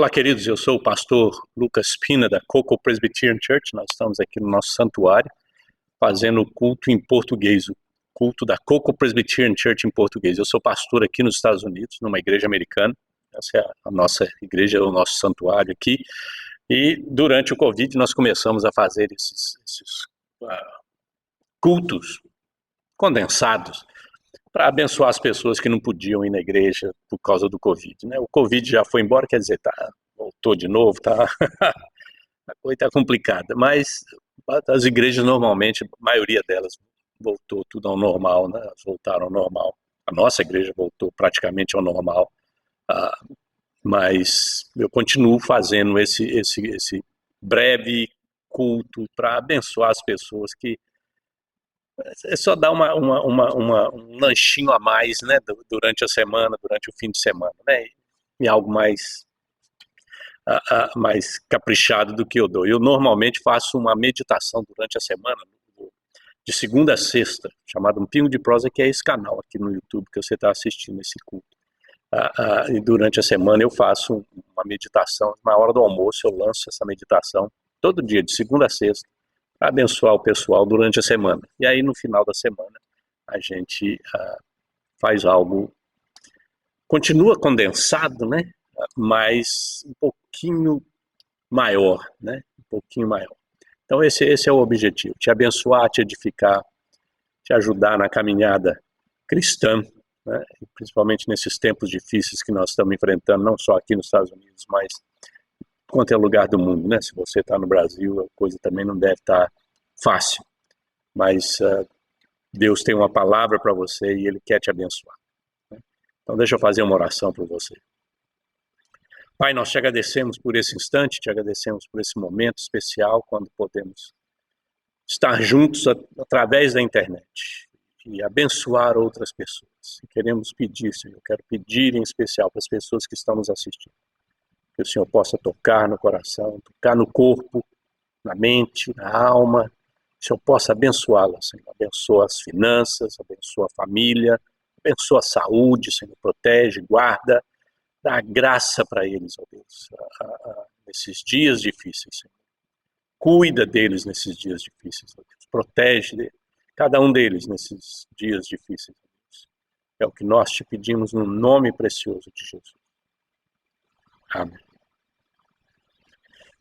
Olá, queridos, eu sou o pastor Lucas Pina da Coco Presbyterian Church. Nós estamos aqui no nosso santuário fazendo o culto em português, o culto da Coco Presbyterian Church em português. Eu sou pastor aqui nos Estados Unidos, numa igreja americana. Essa é a nossa igreja, o nosso santuário aqui. E durante o Covid nós começamos a fazer esses cultos condensados para abençoar as pessoas que não podiam ir na igreja por causa do Covid, né? O Covid já foi embora, quer dizer, voltou de novo, a coisa está complicada, mas as igrejas normalmente, a maioria delas voltou tudo ao normal, né? Elas voltaram ao normal. A nossa igreja voltou praticamente ao normal, mas eu continuo fazendo esse breve culto para abençoar as pessoas que é só dar um lanchinho a mais, né, durante a semana, durante o fim de semana, né, e algo mais caprichado do que eu dou. Eu normalmente faço uma meditação durante a semana, de segunda a sexta, chamada Um Pingo de Prosa, que é esse canal aqui no YouTube que você está assistindo esse culto. E durante a semana eu faço uma meditação, na hora do almoço eu lanço essa meditação, todo dia, de segunda a sexta, para abençoar o pessoal durante a semana. E aí, no final da semana, a gente faz algo, continua condensado, né? Mas um pouquinho maior, né? Um pouquinho maior. Então, esse é o objetivo, te abençoar, te edificar, te ajudar na caminhada cristã, né? Principalmente nesses tempos difíceis que nós estamos enfrentando, não só aqui nos Estados Unidos, mas quanto é lugar do mundo, né? Se você está no Brasil, a coisa também não deve estar fácil, mas Deus tem uma palavra para você e Ele quer te abençoar, né? Então deixa eu fazer uma oração para você. Pai, nós te agradecemos por esse instante, te agradecemos por esse momento especial, quando podemos estar juntos através da internet e abençoar outras pessoas. E queremos pedir, Senhor, eu quero pedir em especial para as pessoas que estão nos assistindo, que o Senhor possa tocar no coração, tocar no corpo, na mente, na alma, que o Senhor possa abençoá-las, Senhor. Abençoa as finanças, abençoa a família, abençoa a saúde, Senhor. Protege, guarda, dá graça para eles, ó Deus, nesses dias difíceis, Senhor. Cuida deles nesses dias difíceis, ó Deus. Protege cada um deles nesses dias difíceis, ó Deus. É o que nós te pedimos no nome precioso de Jesus. Amém.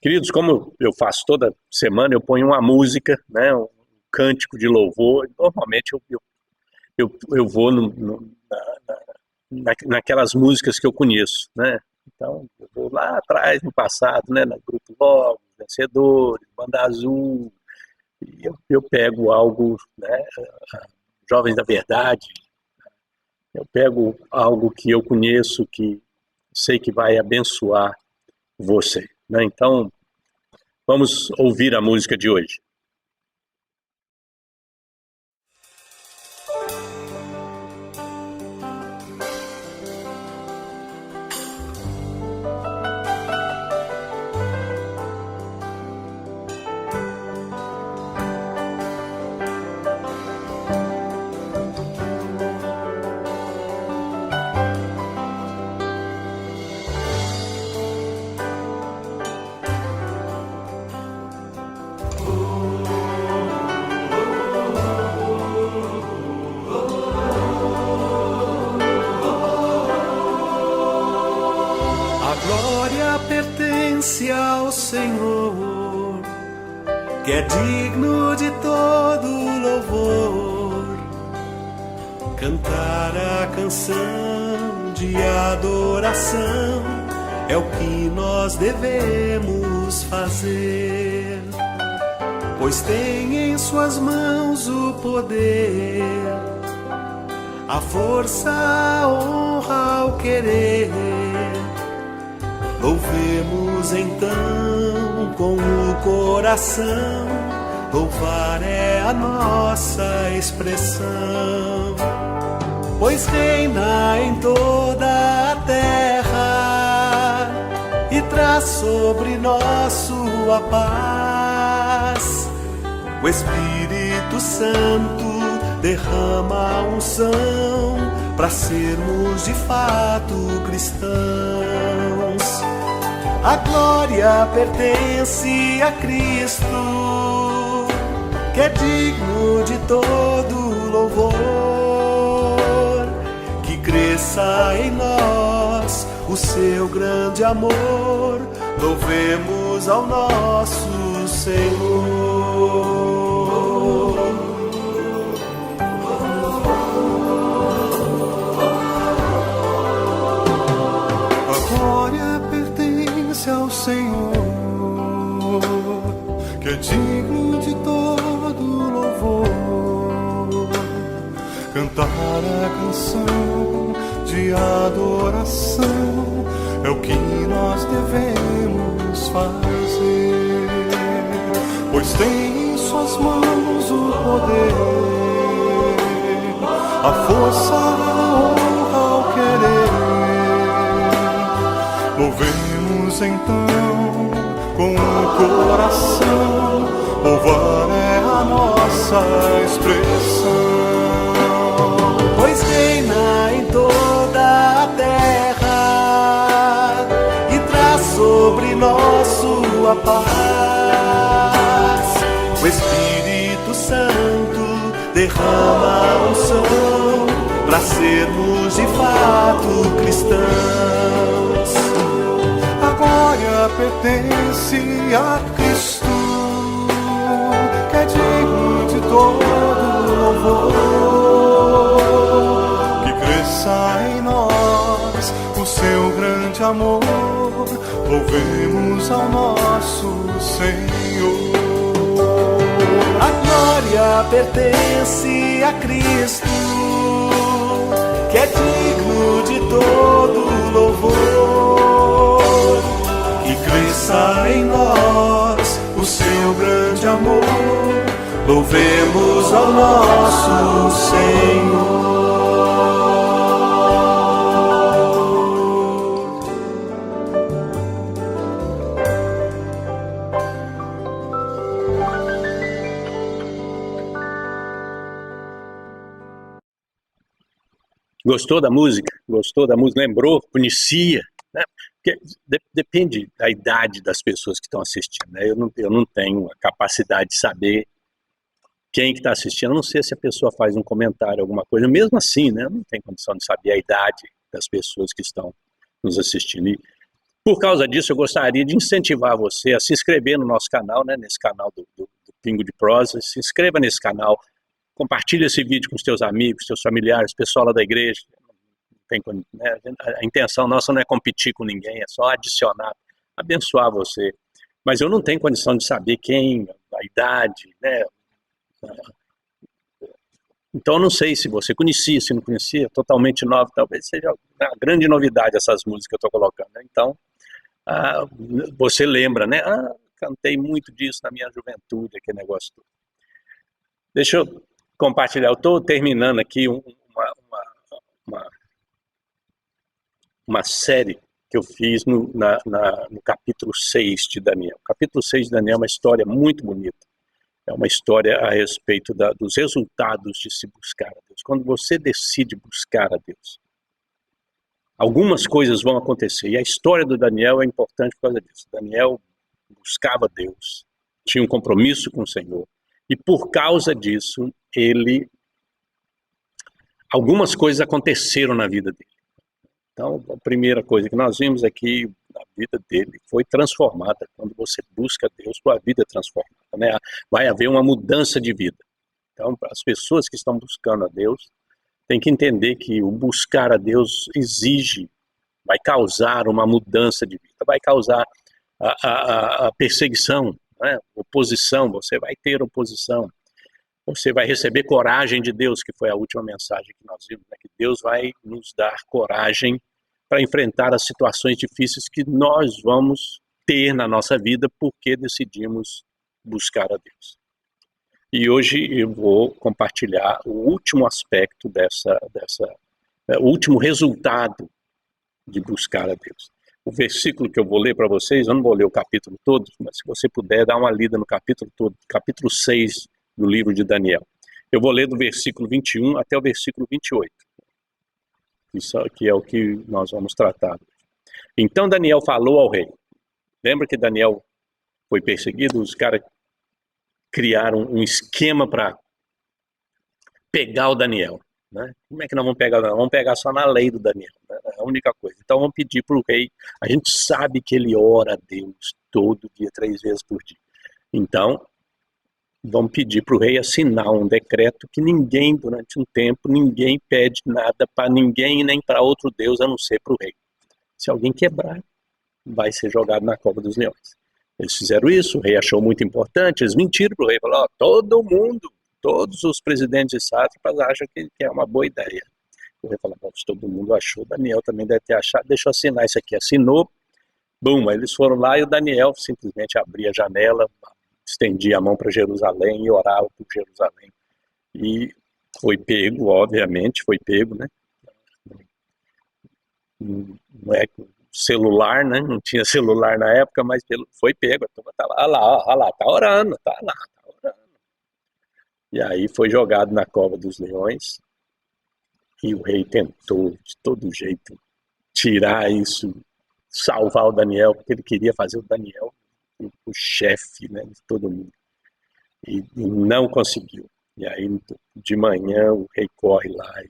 Queridos, como eu faço toda semana, eu ponho uma música, né, um cântico de louvor. Normalmente eu vou naquelas músicas que eu conheço, né? Então, eu vou lá atrás, no passado, né, no Grupo Logo, Vencedores, Banda Azul, e eu pego algo, né, Jovens da Verdade, eu pego algo que eu conheço, que sei que vai abençoar você, né? Então, vamos ouvir a música de hoje. Ao Senhor, que é digno de todo louvor, cantar a canção de adoração é o que nós devemos fazer, pois tem em suas mãos o poder, a força, a honra, o querer. Louvemos então com o coração, louvar é a nossa expressão, pois reina em toda a terra e traz sobre nós sua paz. O Espírito Santo derrama a unção para sermos de fato cristãos. A glória pertence a Cristo, que é digno de todo louvor. Que cresça em nós o seu grande amor, louvemos ao nosso Senhor. A glória pertence ao Senhor, que é digno de todo louvor. Cantar a canção de adoração é o que nós devemos fazer, pois tem em suas mãos o poder, a força, a honra, o querer. Louvemos então com o coração, louvar é a nossa expressão, pois reina em toda a terra e traz sobre nós sua paz. O Espírito Santo derrama a unção para sermos de fato cristãos. A glória pertence a Cristo, que é digno de todo louvor. Que cresça em nós o seu grande amor, louvemos ao nosso Senhor. A glória pertence a Cristo, que é digno de todo louvor. Que cresça em nós o seu grande amor, louvemos ao nosso Senhor. Gostou da música? Gostou da música? Lembrou? Conhecia? Né? Porque depende da idade das pessoas que estão assistindo. Né? Eu não tenho a capacidade de saber quem que está assistindo. Eu não sei se a pessoa faz um comentário, alguma coisa. Mesmo assim, né? Eu não tenho condição de saber a idade das pessoas que estão nos assistindo. E, por causa disso, eu gostaria de incentivar você a se inscrever no nosso canal, né? Nesse canal do Pingo de Prosa. Se inscreva nesse canal. Compartilhe esse vídeo com os teus amigos, teus familiares, pessoal lá da igreja. Né? A intenção nossa não é competir com ninguém, é só adicionar, abençoar você. Mas eu não tenho condição de saber quem, a idade, né? Então eu não sei se você conhecia, se não conhecia, totalmente nova, talvez seja uma grande novidade essas músicas que eu estou colocando. Né? Então, você lembra, né? Cantei muito disso na minha juventude, aquele negócio todo. Deixa eu compartilhar, eu estou terminando aqui uma série que eu fiz no capítulo 6 de Daniel. O capítulo 6 de Daniel é uma história muito bonita. É uma história a respeito dos resultados de se buscar a Deus. Quando você decide buscar a Deus, algumas coisas vão acontecer. E a história do Daniel é importante por causa disso. Daniel buscava Deus, tinha um compromisso com o Senhor. E por causa disso, algumas coisas aconteceram na vida dele. Então, a primeira coisa que nós vimos aqui, a vida dele foi transformada. Quando você busca Deus, sua vida é transformada. Né? Vai haver uma mudança de vida. Então, as pessoas que estão buscando a Deus, têm que entender que o buscar a Deus vai causar uma mudança de vida, vai causar a perseguição, né? Oposição, você vai ter oposição. Você vai receber coragem de Deus, que foi a última mensagem que nós vimos, né? Que Deus vai nos dar coragem para enfrentar as situações difíceis que nós vamos ter na nossa vida porque decidimos buscar a Deus. E hoje eu vou compartilhar o último aspecto o último resultado de buscar a Deus. O versículo que eu vou ler para vocês, eu não vou ler o capítulo todo, mas se você puder dar uma lida no capítulo todo, capítulo 6 do livro de Daniel. Eu vou ler do versículo 21 até o versículo 28. Isso aqui é o que nós vamos tratar. Então Daniel falou ao rei: Lembra que Daniel foi perseguido? Os caras criaram um esquema para pegar o Daniel. Né? Como é que nós vamos pegar o Daniel? Vamos pegar só na lei do Daniel. Né? É a única coisa. Então vamos pedir para o rei. A gente sabe que ele ora a Deus todo dia, 3 vezes por dia. Então, vamos pedir para o rei assinar um decreto que ninguém, durante um tempo, ninguém pede nada para ninguém nem para outro Deus, a não ser para o rei. Se alguém quebrar, vai ser jogado na cova dos leões. Eles fizeram isso, o rei achou muito importante, eles mentiram para o rei, falaram, todo mundo, todos os presidentes e sátrapas acham que é uma boa ideia. O rei falou, se todo mundo achou, Daniel também deve ter achado, deixa eu assinar isso aqui. Assinou, bum, eles foram lá e o Daniel simplesmente abria a janela, estendia a mão para Jerusalém e orava por Jerusalém. E foi pego, obviamente, foi pego, né? Não é celular, né? Não tinha celular na época, mas foi pego. A turma tá lá, olha lá, tá orando, tá lá, tá orando. E aí foi jogado na cova dos leões e o rei tentou de todo jeito tirar isso, salvar o Daniel, porque ele queria fazer o Daniel o chefe, né, de todo mundo. E não conseguiu. E aí de manhã o rei corre lá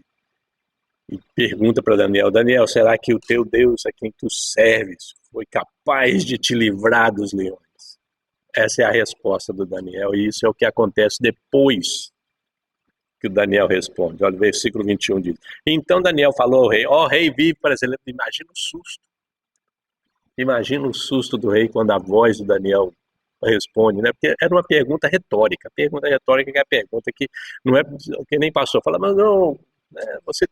e pergunta para Daniel, Daniel, será que o teu Deus a quem tu serves foi capaz de te livrar dos leões? Essa é a resposta do Daniel, e isso é o que acontece depois que o Daniel responde. Olha, o versículo 21 diz, então Daniel falou ao rei, rei vive para excelente, imagina o susto do rei quando a voz do Daniel responde, né? Porque era uma pergunta retórica. A pergunta retórica é a pergunta que não é que nem passou. Fala, mas não, né, você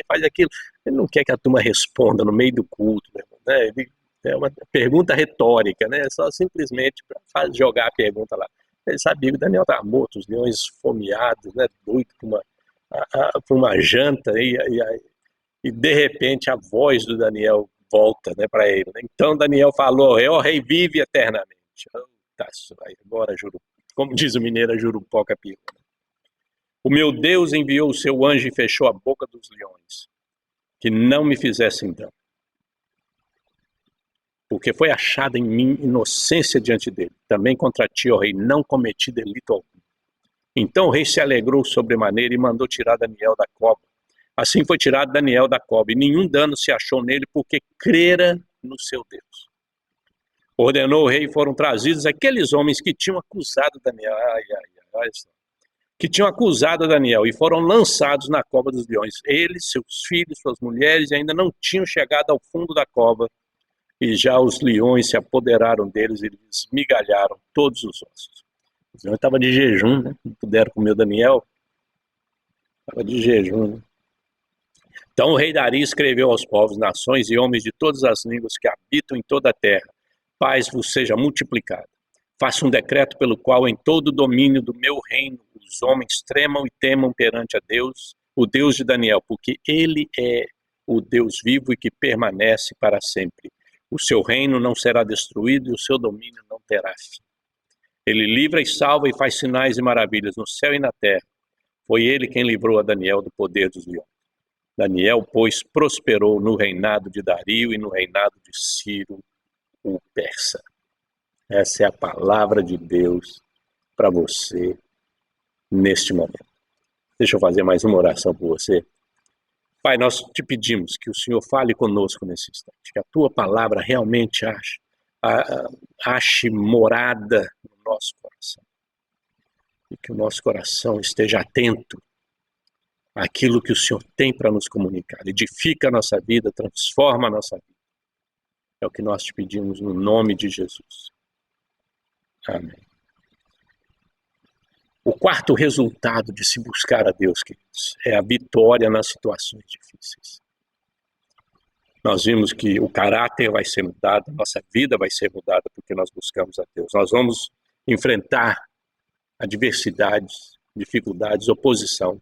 faz aquilo. Ele não quer que a turma responda no meio do culto, né? Ele, é uma pergunta retórica, né? Só simplesmente para jogar a pergunta lá. Ele sabia que o Daniel estava morto, os leões esfomeados, né? Doido por uma janta e de repente a voz do Daniel volta, né, para ele. Então Daniel falou, rei vive eternamente. Agora juro, como diz o mineiro, Jurupoca pior. O meu Deus enviou o seu anjo e fechou a boca dos leões, que não me fizessem dano. Porque foi achada em mim inocência diante dele. Também contra ti, rei, não cometi delito algum. Então o rei se alegrou sobremaneira e mandou tirar Daniel da cova. Assim foi tirado Daniel da cova, e nenhum dano se achou nele, porque crera no seu Deus. Ordenou o rei e foram trazidos aqueles homens que tinham acusado Daniel, que tinham acusado Daniel, e foram lançados na cova dos leões. Eles, seus filhos, suas mulheres, ainda não tinham chegado ao fundo da cova, e já os leões se apoderaram deles e lhes migalharam todos os ossos. Os leões estavam de jejum, né? Não puderam comer o Daniel, estava de jejum, né? Então o rei Dario escreveu aos povos, nações e homens de todas as línguas que habitam em toda a terra, paz vos seja multiplicada. Faça um decreto pelo qual em todo o domínio do meu reino os homens tremam e temam perante a Deus, o Deus de Daniel, porque ele é o Deus vivo e que permanece para sempre. O seu reino não será destruído e o seu domínio não terá fim. Ele livra e salva e faz sinais e maravilhas no céu e na terra. Foi ele quem livrou a Daniel do poder dos leões. Daniel, pois, prosperou no reinado de Dario e no reinado de Ciro, o persa. Essa é a palavra de Deus para você neste momento. Deixa eu fazer mais uma oração por você. Pai, nós te pedimos que o Senhor fale conosco nesse instante, que a tua palavra realmente ache morada no nosso coração. E que o nosso coração esteja atento àquilo que o Senhor tem para nos comunicar. Edifica a nossa vida, transforma a nossa vida. É o que nós te pedimos no nome de Jesus. Amém. O quarto resultado de se buscar a Deus, queridos, é a vitória nas situações difíceis. Nós vimos que o caráter vai ser mudado, a nossa vida vai ser mudada porque nós buscamos a Deus. Nós vamos enfrentar adversidades, dificuldades, oposição,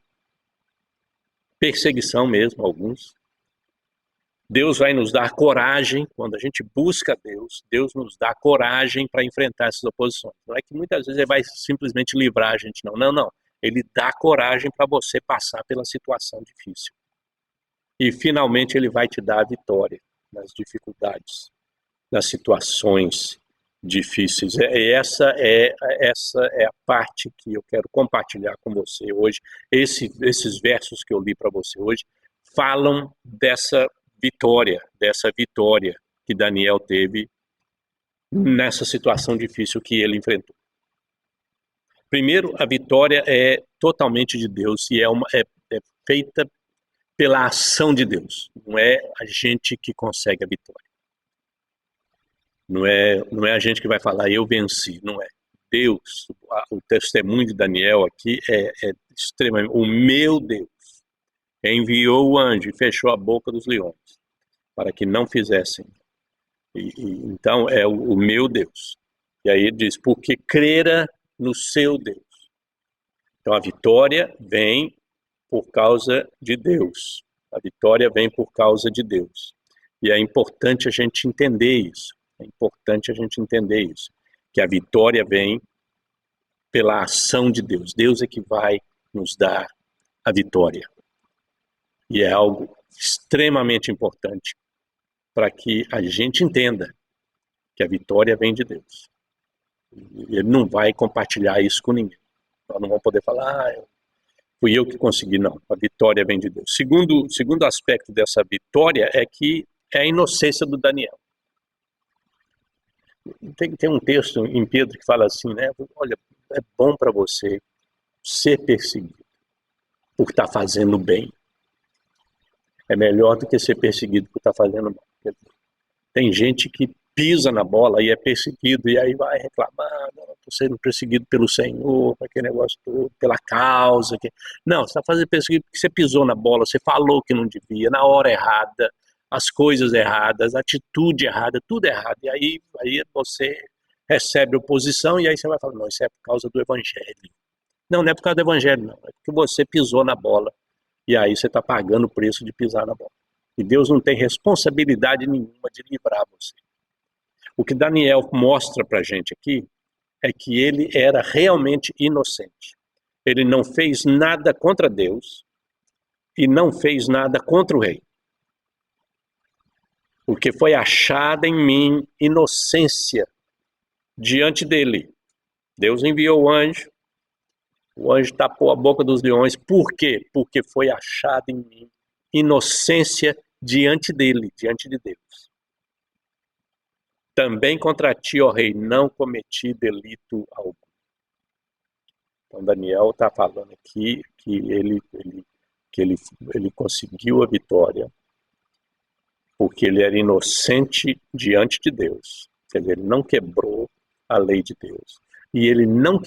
perseguição mesmo, alguns. Deus vai nos dar coragem, quando a gente busca Deus, Deus nos dá coragem para enfrentar essas oposições. Não é que muitas vezes Ele vai simplesmente livrar a gente, não. Ele dá coragem para você passar pela situação difícil. E finalmente Ele vai te dar a vitória nas dificuldades, nas situações difíceis. Essa é a parte que eu quero compartilhar com você hoje. Esses versos que eu li para você hoje falam dessa vitória que Daniel teve nessa situação difícil que ele enfrentou. Primeiro, a vitória é totalmente de Deus e é feita pela ação de Deus. Não é a gente que consegue a vitória. Não é a gente que vai falar, eu venci. Não é. Deus, o testemunho de Daniel aqui é extremamente... O meu Deus enviou o anjo e fechou a boca dos leões para que não fizessem. Então, é o meu Deus. E aí ele diz, porque crera no seu Deus. Então, a vitória vem por causa de Deus. A vitória vem por causa de Deus. E é importante a gente entender isso. É importante a gente entender isso. Que a vitória vem pela ação de Deus. Deus é que vai nos dar a vitória. E é algo extremamente importante para que a gente entenda que a vitória vem de Deus. Ele não vai compartilhar isso com ninguém. Nós não vamos poder falar, fui eu que consegui, não. A vitória vem de Deus. Segundo aspecto dessa vitória é que é a inocência do Daniel. Tem um texto em Pedro que fala assim, né? Olha, é bom para você ser perseguido por estar fazendo bem. É melhor do que ser perseguido por estar fazendo mal. Tem gente que pisa na bola e é perseguido, e aí vai reclamar, estou sendo perseguido pelo Senhor, aquele negócio todo, pela causa. Não, você está fazendo perseguido porque você pisou na bola, você falou que não devia, na hora errada, as coisas erradas, a atitude errada, tudo errado. E aí você recebe oposição e aí você vai falar, não, isso é por causa do Evangelho. Não é por causa do Evangelho, não. É porque você pisou na bola e aí você está pagando o preço de pisar na bola. E Deus não tem responsabilidade nenhuma de livrar você. O que Daniel mostra para a gente aqui é que ele era realmente inocente. Ele não fez nada contra Deus e não fez nada contra o rei. Porque foi achada em mim inocência diante dele. Deus enviou o anjo tapou a boca dos leões. Por quê? Porque foi achada em mim inocência diante dele, diante de Deus. Também contra ti, ó rei, não cometi delito algum. Então Daniel está falando aqui que ele conseguiu a vitória porque ele era inocente diante de Deus. Quer dizer, ele não quebrou a lei de Deus. E ele não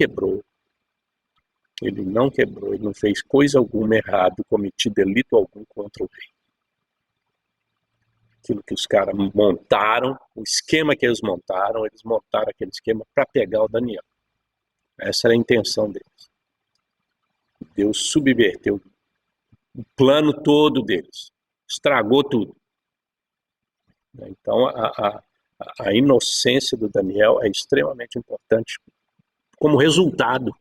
fez coisa alguma errada, cometi delito algum contra o rei. Aquilo que os caras montaram, o esquema que eles montaram aquele esquema para pegar o Daniel. Essa era a intenção deles. Deus subverteu o plano todo deles, estragou tudo. Então, a inocência do Daniel é extremamente importante como resultado.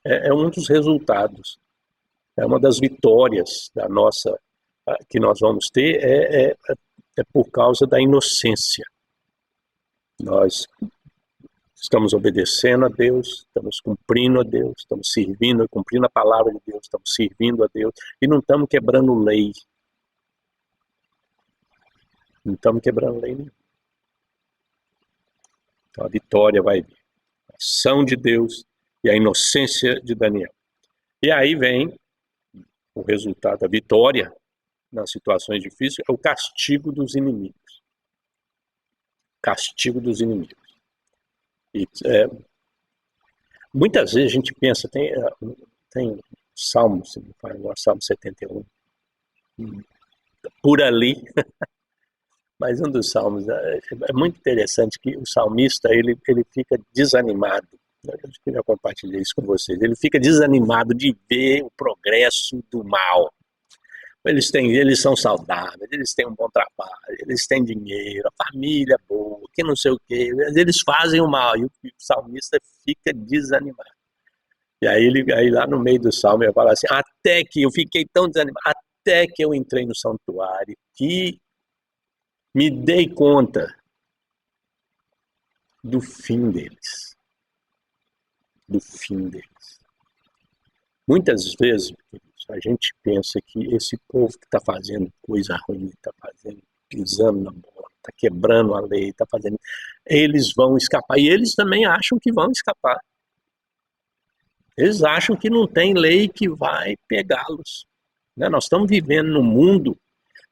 É um dos resultados. É uma das vitórias da nossa que nós vamos ter é por causa da inocência. Nós estamos obedecendo a Deus, estamos cumprindo a Deus, estamos servindo, cumprindo a palavra de Deus, estamos servindo a Deus e não estamos quebrando lei. Não estamos quebrando lei nenhuma. Então a vitória vai vir. A ação de Deus e a inocência de Daniel. E aí vem o resultado da vitória nas situações difíceis, é o castigo dos inimigos. Castigo dos inimigos. E, muitas vezes a gente pensa, tem Salmo, se não faz agora, Salmo 71, por ali, mas um dos salmos é muito interessante que o salmista ele fica desanimado. Eu queria compartilhar isso com vocês. Ele fica desanimado de ver o progresso do mal. Eles são saudáveis, eles têm um bom trabalho, eles têm dinheiro, a família é boa, que não sei o quê. Eles fazem o mal e o salmista fica desanimado. E aí lá no meio do salmo ele fala assim, até que eu fiquei tão desanimado, até que eu entrei no santuário e me dei conta do fim deles. Do fim deles. Muitas vezes, a gente pensa que esse povo que está fazendo coisa ruim, está fazendo, pisando na bola, está quebrando a lei, está fazendo, eles vão escapar. E eles também acham que vão escapar. Eles acham que não tem lei que vai pegá-los. Né? Nós estamos vivendo num mundo,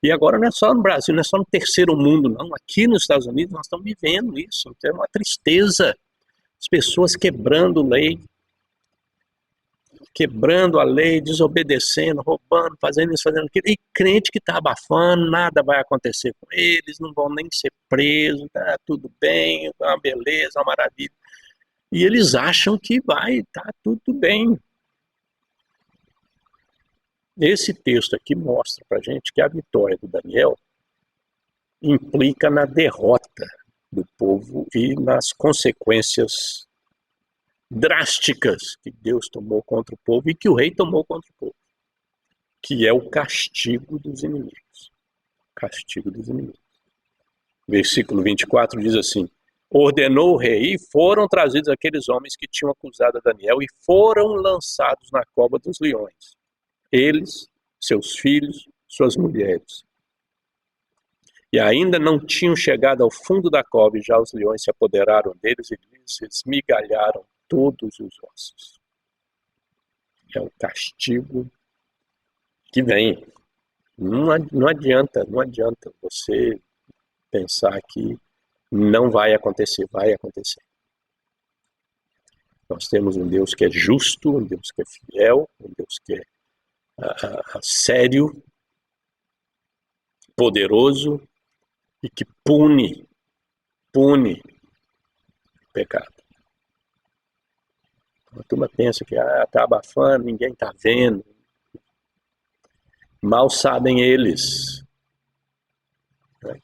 e agora não é só no Brasil, não é só no terceiro mundo, não. Aqui nos Estados Unidos nós estamos vivendo isso. É uma tristeza. As pessoas quebrando lei, quebrando a lei, desobedecendo, roubando, fazendo isso, fazendo aquilo. E crente que está abafando, nada vai acontecer com eles, não vão nem ser presos, tá tudo bem, é uma beleza, uma maravilha. E eles acham que vai estar tudo bem. Esse texto aqui mostra para a gente que a vitória do Daniel implica na derrota do povo e nas consequências drásticas que Deus tomou contra o povo e que o rei tomou contra o povo, que é o castigo dos inimigos. Castigo dos inimigos. Versículo 24 diz assim: ordenou o rei e foram trazidos aqueles homens que tinham acusado a Daniel e foram lançados na cova dos leões. Eles, seus filhos, suas mulheres. E ainda não tinham chegado ao fundo da cova e já os leões se apoderaram deles e lhes esmigalharam todos os ossos. É o castigo que vem. Não adianta você pensar que não vai acontecer, vai acontecer. Nós temos um Deus que é justo, um Deus que é fiel, um Deus que é sério, poderoso e que pune o pecado. A turma pensa que está abafando, ninguém está vendo. Mal sabem eles, né,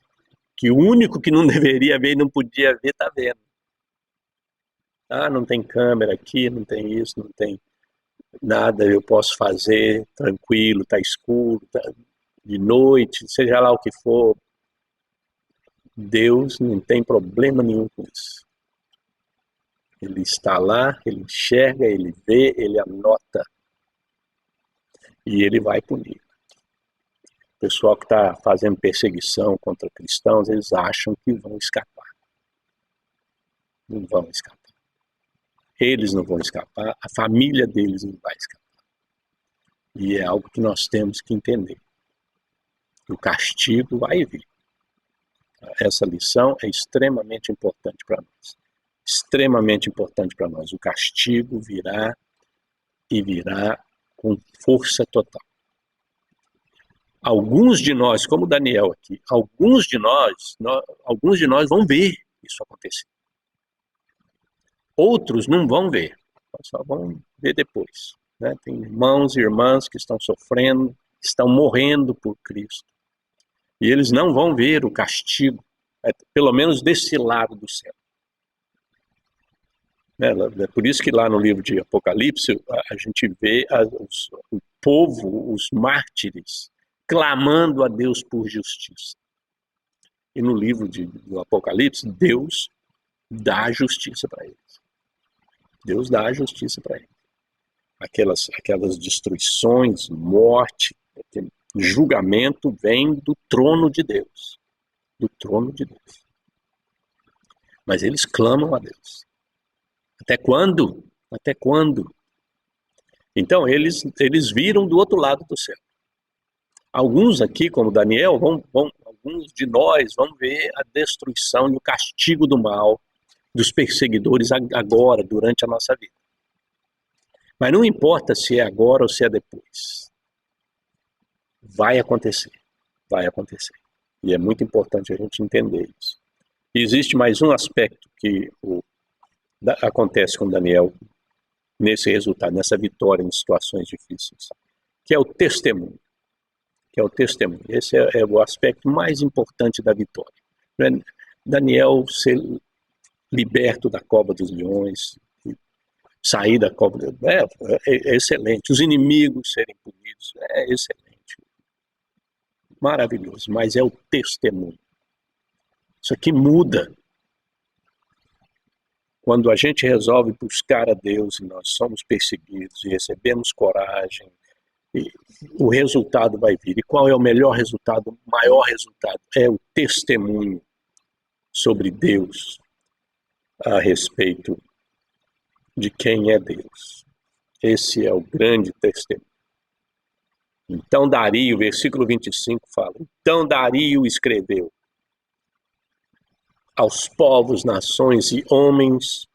que o único que não deveria ver e não podia ver está vendo. Não tem câmera aqui, não tem isso, não tem nada, eu posso fazer tranquilo, está escuro, tá de noite, seja lá o que for. Deus não tem problema nenhum com isso. Ele está lá, ele enxerga, ele vê, ele anota e ele vai punir. O pessoal que está fazendo perseguição contra cristãos, eles acham que vão escapar. Não vão escapar. Eles não vão escapar, a família deles não vai escapar. E é algo que nós temos que entender. O castigo vai vir. Essa lição é extremamente importante para nós. Extremamente importante para nós. O castigo virá e virá com força total. Alguns de nós, como Daniel aqui, alguns de nós vão ver isso acontecer. Outros não vão ver, só vão ver depois. Né? Tem irmãos e irmãs que estão sofrendo, estão morrendo por Cristo. E eles não vão ver o castigo, pelo menos desse lado do céu. É por isso que lá no livro de Apocalipse a gente vê o povo, os mártires, clamando a Deus por justiça. E no livro do Apocalipse, Deus dá a justiça para eles. Deus dá a justiça para eles. Aquelas destruições, morte, julgamento vem do trono de Deus. Do trono de Deus. Mas eles clamam a Deus. Até quando? Até quando? Então, eles viram do outro lado do céu. Alguns aqui, como Daniel, alguns de nós vão ver a destruição e o castigo do mal dos perseguidores agora, durante a nossa vida. Mas não importa se é agora ou se é depois. Vai acontecer. Vai acontecer. E é muito importante a gente entender isso. E existe mais um aspecto que acontece com Daniel nesse resultado, nessa vitória em situações difíceis, que é o testemunho. Esse é o aspecto mais importante da vitória. Daniel ser liberto da cova dos leões, sair da cova é excelente. Os inimigos serem punidos é excelente. Maravilhoso, mas é o testemunho. Isso aqui muda. Quando a gente resolve buscar a Deus e nós somos perseguidos e recebemos coragem, e o resultado vai vir. E qual é o melhor resultado, o maior resultado? É o testemunho sobre Deus a respeito de quem é Deus. Esse é o grande testemunho. Então Dario, versículo 25 fala, então Dario escreveu aos povos, nações e homens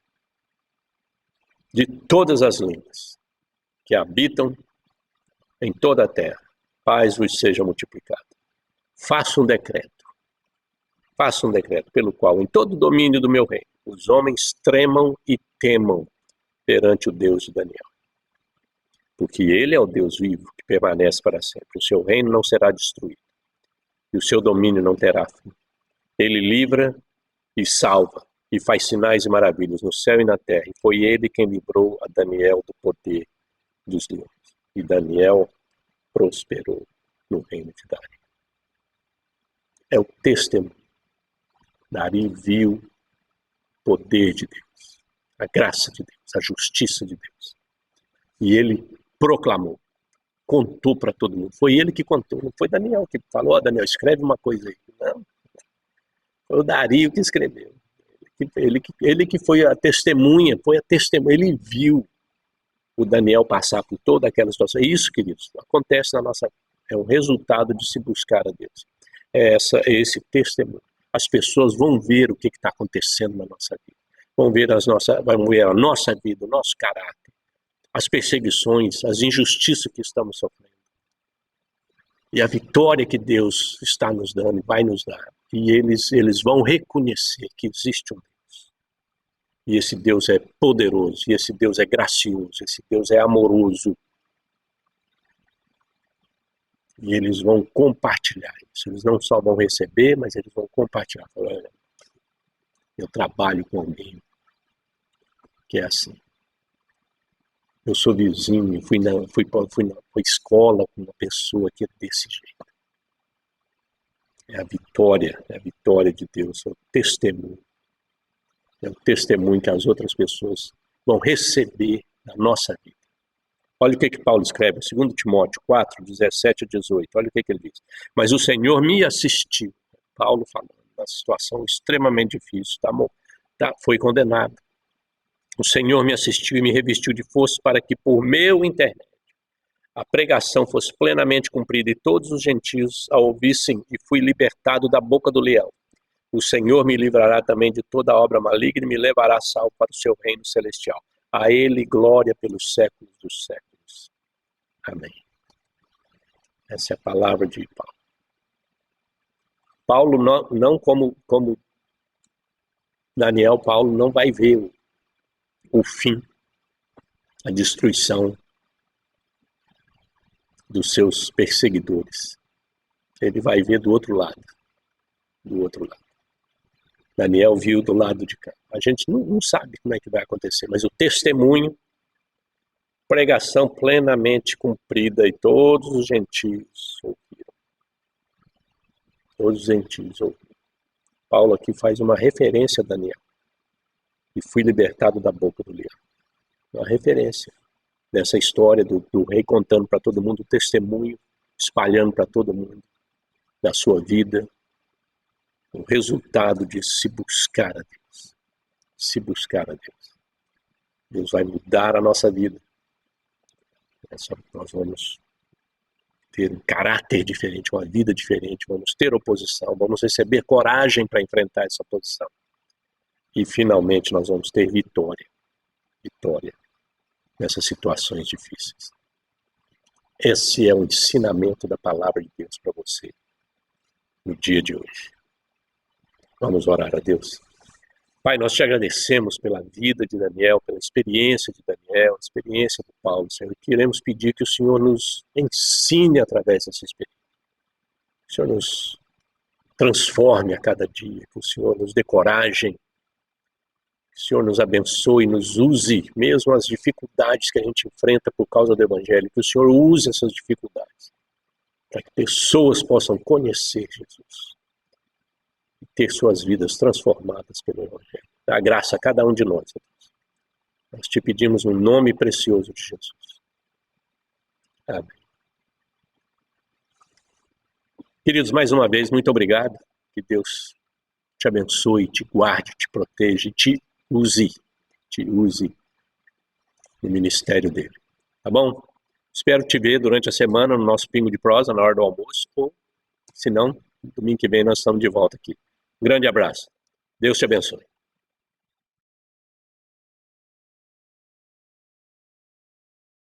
de todas as línguas que habitam em toda a terra, paz vos seja multiplicada. Faça um decreto pelo qual, em todo o domínio do meu reino, os homens tremam e temam perante o Deus de Daniel. Porque ele é o Deus vivo que permanece para sempre. O seu reino não será destruído e o seu domínio não terá fim. Ele livra e salva e faz sinais e maravilhas no céu e na terra. E foi ele quem livrou a Daniel do poder dos leões. E Daniel prosperou no reino de Dario. É o testemunho. Dario viu o poder de Deus, a graça de Deus, a justiça de Deus. E ele proclamou, contou para todo mundo. Foi ele que contou, não foi Daniel que falou, Daniel, escreve uma coisa aí. Não, foi o Dario que escreveu. Ele que foi a testemunha, ele viu o Daniel passar por toda aquela situação. É isso, queridos, acontece na nossa vida. É o resultado de se buscar a Deus. É esse testemunho. As pessoas vão ver o que está acontecendo na nossa vida. Vão ver a nossa vida, o nosso caráter, as perseguições, as injustiças que estamos sofrendo. E a vitória que Deus está nos dando e vai nos dar. E eles vão reconhecer que existe um Deus. E esse Deus é poderoso, e esse Deus é gracioso, esse Deus é amoroso. E eles vão compartilhar isso. Eles não só vão receber, mas eles vão compartilhar. Olha, eu trabalho com alguém que é assim. Eu sou vizinho, fui na escola com uma pessoa que é desse jeito. É a vitória de Deus, é o testemunho. É o testemunho que as outras pessoas vão receber da nossa vida. Olha o que Paulo escreve, 2 Timóteo 4, 17 a 18. Olha o que ele diz. Mas o Senhor me assistiu. Paulo falando, uma situação extremamente difícil, foi condenado. O Senhor me assistiu e me revestiu de força para que por meu intermédio a pregação fosse plenamente cumprida e todos os gentios a ouvissem, e fui libertado da boca do leão. O Senhor me livrará também de toda obra maligna e me levará salvo para o seu reino celestial. A ele glória pelos séculos dos séculos. Amém. Essa é a palavra de Paulo. Paulo não como Daniel, Paulo não vai ver o fim, a destruição dos seus perseguidores. Ele vai ver do outro lado. Daniel viu do lado de cá. A gente não sabe como é que vai acontecer, mas o testemunho, pregação plenamente cumprida, e todos os gentios ouviram. Todos os gentios ouviram. Paulo aqui faz uma referência a Daniel. E fui libertado da boca do leão. Uma referência dessa história do rei contando para todo mundo, o testemunho, espalhando para todo mundo da sua vida, o resultado de se buscar a Deus. Se buscar a Deus. Deus vai mudar a nossa vida. Nós vamos ter um caráter diferente, uma vida diferente, vamos ter oposição, vamos receber coragem para enfrentar essa oposição. E finalmente nós vamos ter vitória nessas situações difíceis. Esse é o ensinamento da palavra de Deus para você no dia de hoje. Vamos orar a Deus. Pai, nós te agradecemos pela vida de Daniel, pela experiência de Daniel, a experiência do Paulo, Senhor. E queremos pedir que o Senhor nos ensine através dessa experiência. Que o Senhor nos transforme a cada dia, que o Senhor nos dê coragem, que o Senhor nos abençoe, nos use, mesmo as dificuldades que a gente enfrenta por causa do Evangelho, que o Senhor use essas dificuldades para que pessoas possam conhecer Jesus e ter suas vidas transformadas pelo Evangelho. Dá graça a cada um de nós. Nós te pedimos no nome precioso de Jesus. Amém. Queridos, mais uma vez, muito obrigado. Que Deus te abençoe, te guarde, te proteja e te use no ministério dele. Tá bom? Espero te ver durante a semana no nosso Pingo de Prosa, na hora do almoço, ou, se não, domingo que vem nós estamos de volta aqui. Um grande abraço. Deus te abençoe.